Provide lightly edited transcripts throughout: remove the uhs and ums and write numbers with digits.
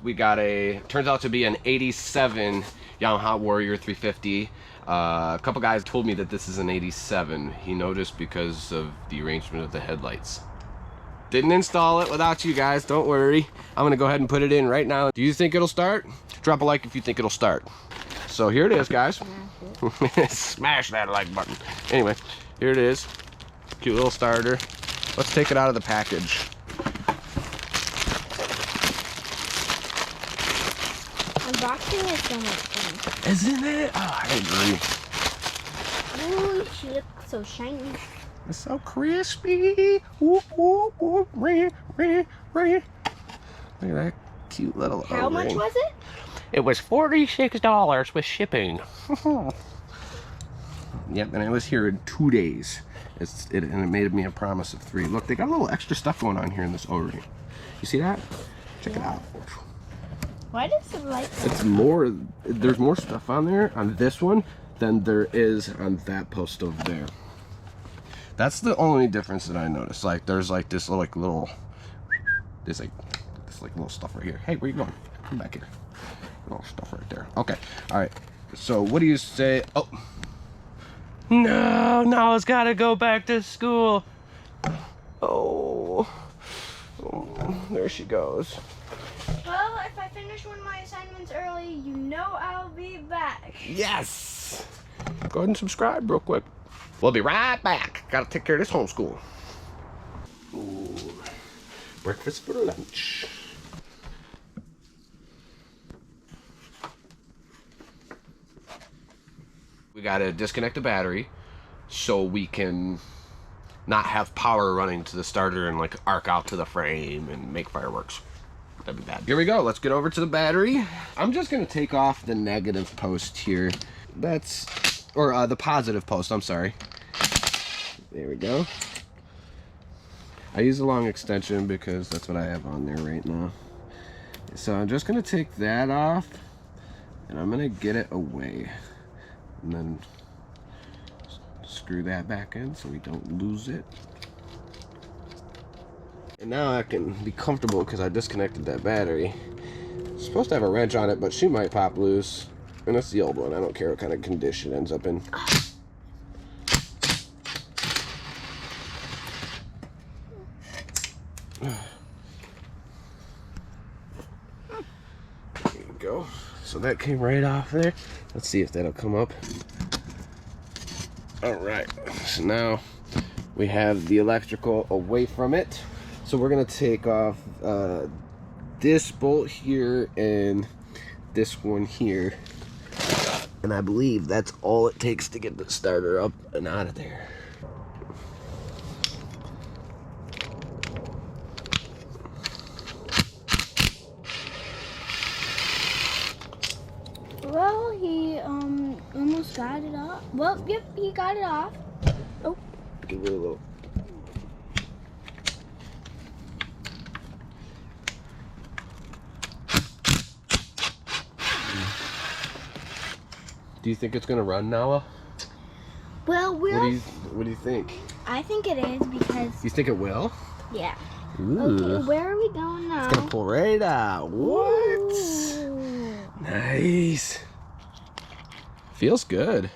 We got turns out to be an 87 Yamaha Warrior 350. A couple guys told me that this is an 87. He noticed because of the arrangement of the headlights. Didn't install it without you guys, don't worry. I'm gonna go ahead and put it in right now. Do you think it'll start? Drop a like if you think it'll start. So here it is, guys. Smash that like button. Anyway, here it is. Cute little starter. Let's take it out of the package. Unboxing is so much fun. Isn't it? Oh, I agree. Ooh, she looks so shiny. It's so crispy. Whoop, whoop, whoop. Look at that cute little How O-ring. much was it? It was $46 with shipping. Yep, and I was here in 2 days. And it made me a promise of 3. Look, they got a little extra stuff going on here in this O-ring. You see that? Check it out. Why does it like that? It's more, there's more stuff on there, on this one, than there is on that post over there. That's the only difference that I noticed. Like, there's like this little, this little stuff right here. Hey, where you going? Come back here. Little stuff right there. Okay, all right. So what do you say? Oh, no, Nala's got to go back to school. Oh, there she goes. Well, if I finish one of my assignments early, you know I'll be back. Yes. Go ahead and subscribe real quick. We'll be right back. Gotta take care of this homeschool. Ooh, breakfast for lunch. We gotta disconnect the battery so we can not have power running to the starter and like arc out to the frame and make fireworks. That'd be bad. Here we go. Let's get over to the battery. I'm just gonna take off the negative post here. Or the positive post, I'm sorry. There we go. I use a long extension because that's what I have on there right now. So I'm just gonna take that off and I'm gonna get it away. And then screw that back in so we don't lose it. And now I can be comfortable because I disconnected that battery. It's supposed to have a wrench on it, but she might pop loose. And that's the old one. I don't care what kind of condition it ends up in. There you go. So that came right off there. Let's see if that'll come up. All right. So now we have the electrical away from it. So we're gonna take off this bolt here and this one here. And I believe that's all it takes to get the starter up and out of there. Well, he almost got it off. Well, yep, he got it off. Oh. Give it a little. Do you think it's gonna run, Nala? Well, What do you think? I think it is because. You think it will? Yeah. Ooh. Okay, where are we going now? It's gonna pull right out. What? Ooh. Nice. Feels good.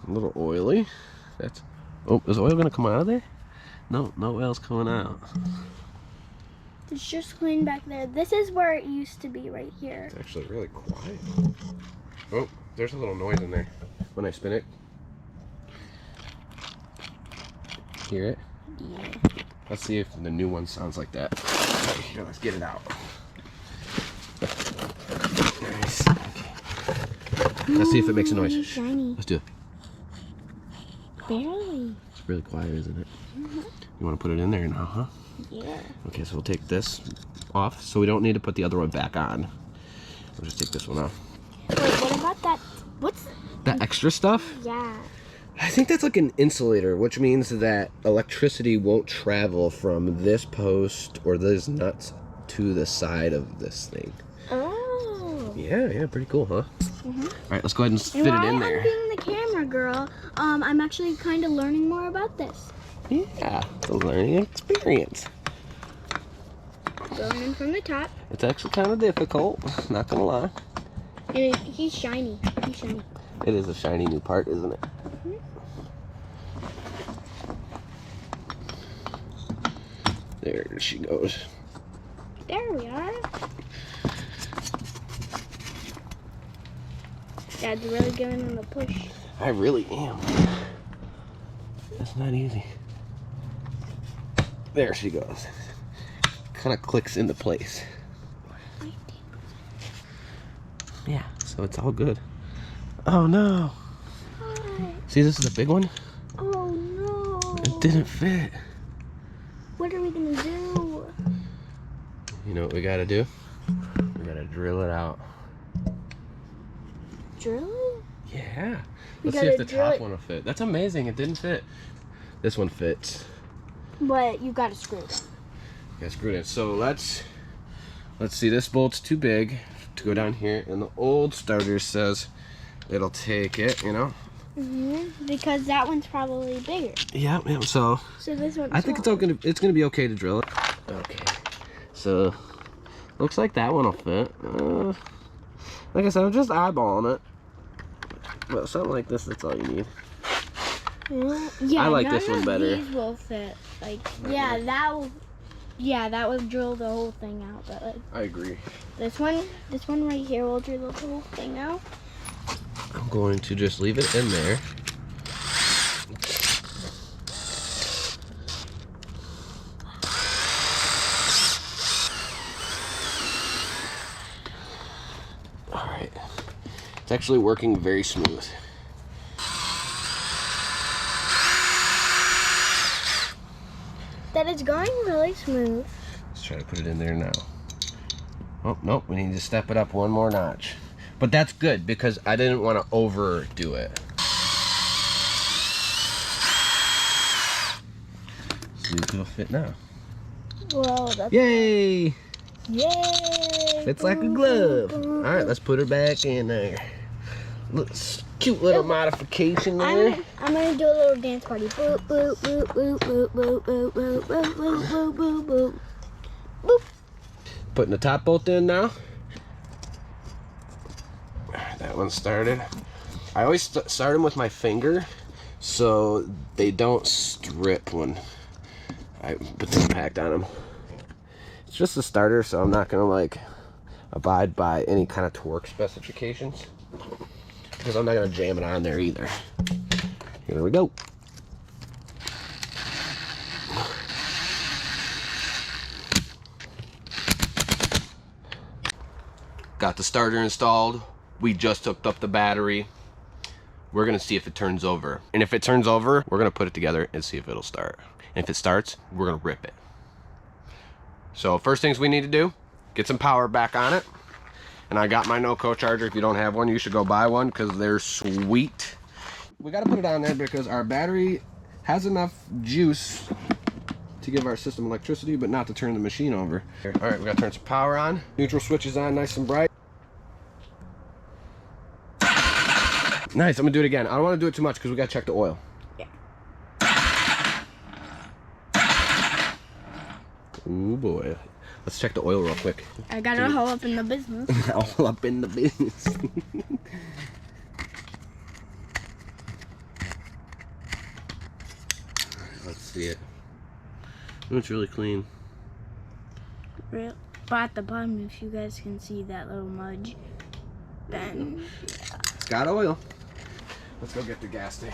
A little oily. Oh, is oil gonna come out of there? No, no oil's coming out. It's just clean back there. This is where it used to be, right here. It's actually really quiet. Oh, there's a little noise in there when I spin it. Hear it? Yeah. Let's see if the new one sounds like that. Okay, here, let's get it out. Nice. Okay. Let's see if it makes a noise. Shiny. Let's do it. Barely. It's really quiet, isn't it? You want to put it in there now, huh? Yeah. Okay, so we'll take this off, so we don't need to put the other one back on. We'll just take this one off. Wait, what about that? What's That extra stuff? Yeah. I think that's like an insulator, which means that electricity won't travel from this post or those nuts to the side of this thing. Oh. Yeah, pretty cool, huh? Mhm. All right, let's go ahead and fit it in there. I'm being the camera girl, I'm actually kind of learning more about this. Yeah, it's a learning experience. Going in from the top. It's actually kind of difficult, not gonna lie. And he's shiny. He's shiny. It is a shiny new part, isn't it? Mm-hmm. There she goes. There we are. Dad's really giving him a push. I really am. That's not easy. There she goes. Kind of clicks into place. Yeah, so it's all good. Oh no. Hi. See, this is a big one. Oh no. It didn't fit. What are we gonna do? You know what we gotta do? We gotta drill it out. Drill it? Yeah. We Let's see if gotta the drill top it. one will fit. That's amazing. It didn't fit. This one fits. But you gotta screw it. Yeah, screw it in. So let's see. This bolt's too big to go down here, and the old starter says it'll take it. You know. Because that one's probably bigger. Yeah. Yeah. So this one's I think it's gonna be okay to drill it. Okay. So looks like that one will fit. Like I said, I'm just eyeballing it. But something like this, that's all you need. Yeah, I like none this one of better. These will fit. Like, yeah, that will drill the whole thing out. But like, I agree. this one right here will drill the whole thing out. I'm going to just leave it in there. All right. It's actually working very smooth. That is going really smooth. Let's try to put it in there now. Oh, nope, we need to step it up one more notch. But that's good because I didn't want to overdo it. See if it'll fit now. Well, that's Yay! yay! Fits like a glove. All right, let's put her back in there. Look, cute little modification there. I'm gonna do a little dance party. Boop boop boop boop boop boop boop boop boop boop boop boop boop. Putting the top bolt in now. That one started. I always start them with my finger so they don't strip when I put the impact on them. It's just a starter, so I'm not gonna like abide by any kind of torque specifications because I'm not gonna jam it on there either. Here we go. Got the starter installed. We just hooked up the battery. We're gonna see if it turns over. And if it turns over, we're gonna put it together and see if it'll start. And if it starts, we're gonna rip it. So first things we need to do, get some power back on it. And I got my Noco charger. If you don't have one, you should go buy one because they're sweet. We gotta put it on there because our battery has enough juice to give our system electricity, but not to turn the machine over. All right, we gotta turn some power on. Neutral switch is on nice and bright. Nice, I'm gonna do it again. I don't wanna do it too much because we gotta check the oil. Yeah. Ooh boy. Let's check the oil real quick. I got it all up in the business. All up in the business. Let's see it. Oh, it's really clean. Real. But at the bottom, if you guys can see that little mudge, then yeah. It's got oil. Let's go get the gas tank.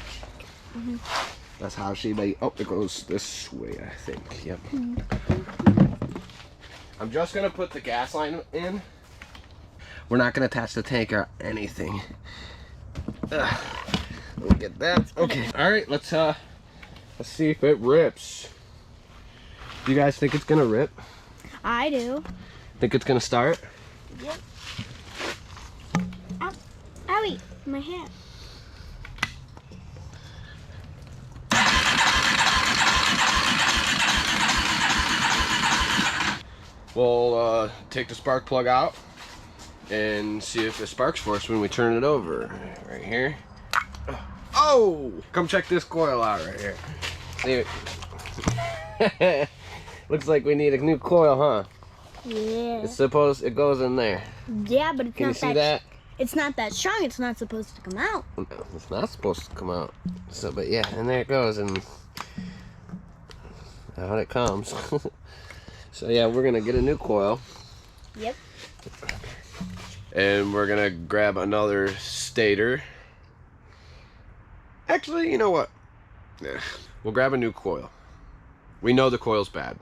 That's how she made. Oh, it goes this way, I think. Yep. I'm just gonna put the gas line in. We're not gonna attach the tank or anything. We'll get that. Okay. All right. Let's see if it rips. Do you guys think it's gonna rip? I do. Think it's gonna start? Yep. Ow. Owie, my hand. We'll take the spark plug out and see if it sparks for us when we turn it over. Right here. Oh! Come check this coil out right here. See it? Looks like we need a new coil, huh? Yeah. It goes in there. Yeah, but it's Can you not see that? It's not that strong. It's not supposed to come out. No, it's not supposed to come out. So, but yeah, and there it goes, and out it comes. So yeah, we're gonna get a new coil. Yep. And we're gonna grab another stator. Actually, you know what? Yeah. We'll grab a new coil. We know the coil's bad.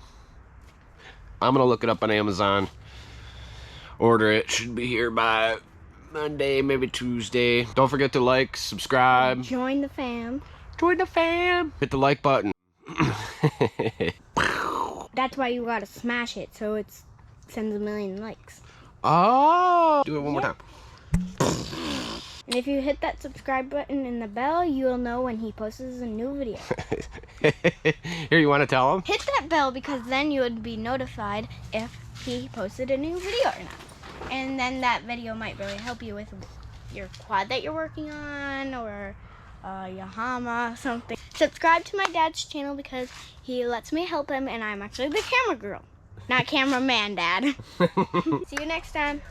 I'm gonna look it up on Amazon. Order it. Should be here by Monday, maybe Tuesday. Don't forget to like, subscribe. Join the fam. Join the fam. Hit the like button. That's why you gotta smash it so it sends a million likes. Oh! Do it one more time. And if you hit that subscribe button and the bell, you'll know when he posts a new video. Here, you want to tell him? Hit that bell because then you would be notified if he posted a new video or not. And then that video might really help you with your quad that you're working on or Yamaha, something. Subscribe to my dad's channel because he lets me help him and I'm actually the camera girl. Not cameraman, Dad. See you next time.